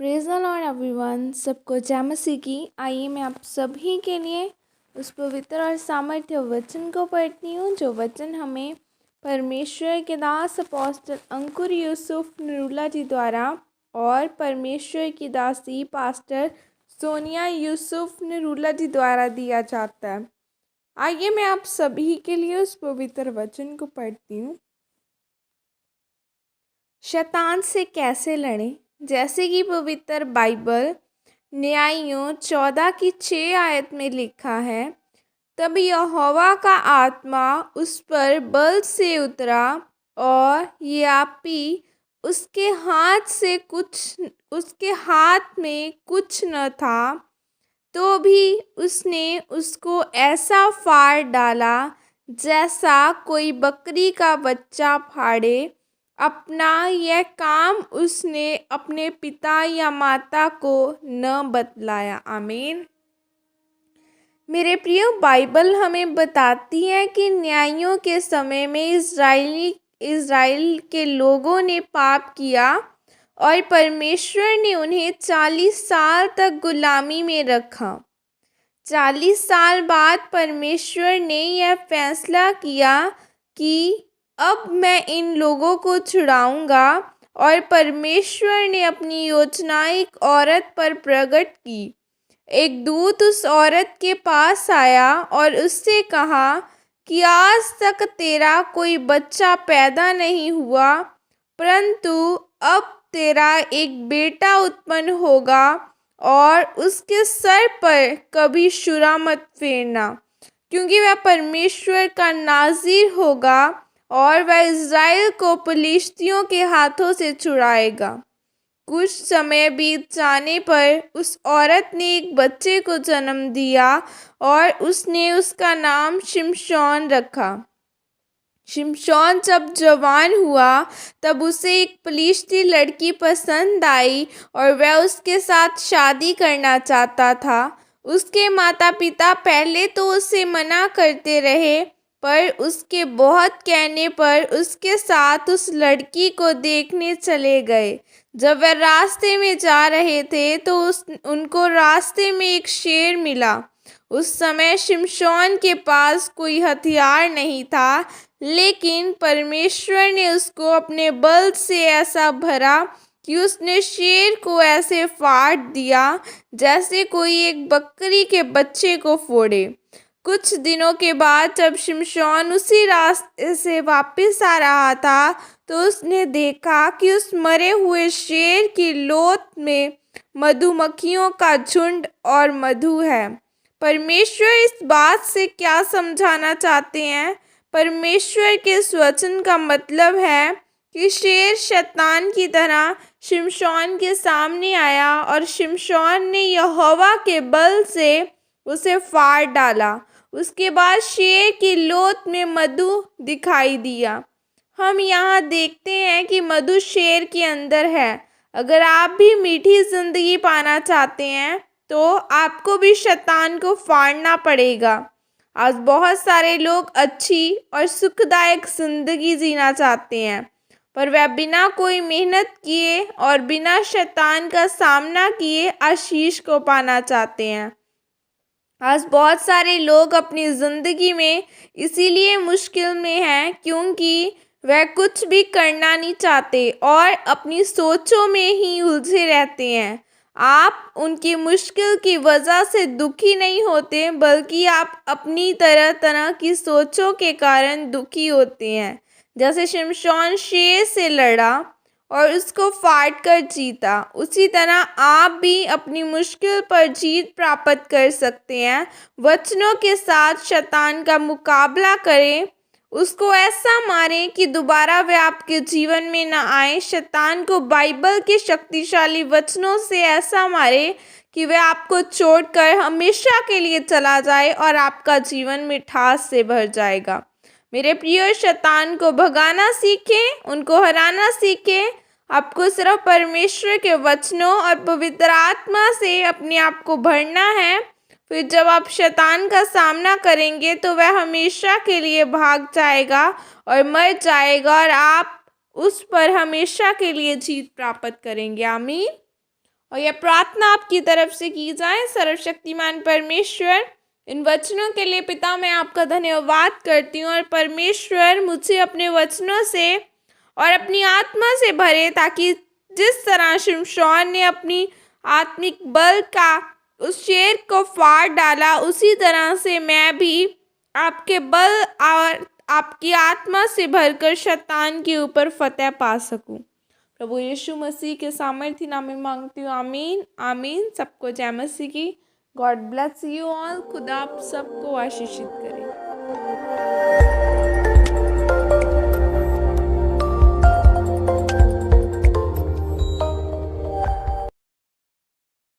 Praise the Lord everyone. सबको जय मसीह की। आइए मैं आप सभी के लिए उस पवित्र और सामर्थ्य वचन को पढ़ती हूँ, जो वचन हमें परमेश्वर के दास अपोस्टल अंकुर यूसुफ नरूला जी द्वारा और परमेश्वर की दासी पास्टर सोनिया यूसुफ नरूला जी द्वारा दिया जाता है। आइए मैं आप सभी के लिए उस पवित्र वचन को पढ़ती हूँ। शैतान से कैसे लड़ें, जैसे कि पवित्र बाइबल न्यायियों 14 की 6 आयत में लिखा है, तब यहोवा का आत्मा उस पर बल से उतरा और यापी उसके हाथ में कुछ न था, तो भी उसने उसको ऐसा फाड़ डाला जैसा कोई बकरी का बच्चा फाड़े। अपना यह काम उसने अपने पिता या माता को न बतलाया। आमीन। मेरे प्रिय, बाइबल हमें बताती है कि न्यायियों के समय में इज़राइल के लोगों ने पाप किया और परमेश्वर ने उन्हें 40 साल तक गुलामी में रखा। 40 साल बाद परमेश्वर ने यह फैसला किया कि अब मैं इन लोगों को छुड़ाऊंगा, और परमेश्वर ने अपनी योजना एक औरत पर प्रकट की। एक दूत उस औरत के पास आया और उससे कहा कि आज तक तेरा कोई बच्चा पैदा नहीं हुआ, परंतु अब तेरा एक बेटा उत्पन्न होगा और उसके सर पर कभी छुरा मत फेरना, क्योंकि वह परमेश्वर का नाज़ीर होगा और वह इज़राइल को फिलिस्तियों के हाथों से छुड़ाएगा। कुछ समय बीत जाने पर उस औरत ने एक बच्चे को जन्म दिया और उसने उसका नाम शिमशोन रखा। शिमशोन जब जवान हुआ तब उसे एक फिलिस्ती लड़की पसंद आई और वह उसके साथ शादी करना चाहता था। उसके माता पिता पहले तो उसे मना करते रहे, पर उसके बहुत कहने पर उसके साथ उस लड़की को देखने चले गए। जब वह रास्ते में जा रहे थे तो उनको रास्ते में एक शेर मिला। उस समय शिमशोन के पास कोई हथियार नहीं था, लेकिन परमेश्वर ने उसको अपने बल से ऐसा भरा कि उसने शेर को ऐसे फाड़ दिया जैसे कोई एक बकरी के बच्चे को फोड़े। कुछ दिनों के बाद जब शिमशोन उसी रास्ते से वापस आ रहा था, तो उसने देखा कि उस मरे हुए शेर की लोथ में मधुमक्खियों का झुंड और मधु है। परमेश्वर इस बात से क्या समझाना चाहते हैं? परमेश्वर के इस वचन का मतलब है कि शेर शैतान की तरह शिमशोन के सामने आया और शिमशोन ने यहोवा के बल से उसे फाड़ डाला। उसके बाद शेर की लोथ में मधु दिखाई दिया। हम यहाँ देखते हैं कि मधु शेर के अंदर है। अगर आप भी मीठी जिंदगी पाना चाहते हैं तो आपको भी शैतान को फाड़ना पड़ेगा। आज बहुत सारे लोग अच्छी और सुखदायक जिंदगी जीना चाहते हैं, पर वह बिना कोई मेहनत किए और बिना शैतान का सामना किए आशीष को पाना चाहते हैं। आज बहुत सारे लोग अपनी ज़िंदगी में इसीलिए मुश्किल में हैं क्योंकि वह कुछ भी करना नहीं चाहते और अपनी सोचों में ही उलझे रहते हैं। आप उनकी मुश्किल की वजह से दुखी नहीं होते, बल्कि आप अपनी तरह तरह की सोचों के कारण दुखी होते हैं। जैसे शिमशोन शेर से लड़ा और उसको फाड़ कर जीता, उसी तरह आप भी अपनी मुश्किल पर जीत प्राप्त कर सकते हैं। वचनों के साथ शैतान का मुकाबला करें, उसको ऐसा मारें कि दोबारा वह आपके जीवन में न आए। शैतान को बाइबल के शक्तिशाली वचनों से ऐसा मारे कि वह आपको छोड़कर हमेशा के लिए चला जाए और आपका जीवन मिठास से भर जाएगा। मेरे प्रिय, शैतान को भगाना सीखें, उनको हराना सीखें। आपको सिर्फ परमेश्वर के वचनों और पवित्र आत्मा से अपने आप को भरना है। फिर जब आप शैतान का सामना करेंगे तो वह हमेशा के लिए भाग जाएगा और मर जाएगा, और आप उस पर हमेशा के लिए जीत प्राप्त करेंगे। आमीन। और यह प्रार्थना आपकी तरफ से की जाए। सर्वशक्तिमान परमेश्वर, इन वचनों के लिए पिता मैं आपका धन्यवाद करती हूँ, और परमेश्वर मुझे अपने वचनों से और अपनी आत्मा से भरे, ताकि जिस तरह शिमशोन ने अपनी आत्मिक बल का उस शेर को फाड़ डाला, उसी तरह से मैं भी आपके बल और आपकी आत्मा से भरकर शैतान के ऊपर फतेह पा सकूं। प्रभु यीशु मसीह के सामर्थ्य नाम में मांगती हूँ, आमीन आमीन। सबको जय मसीह की। God bless you all. खुदा आप सबको आशीषित करे।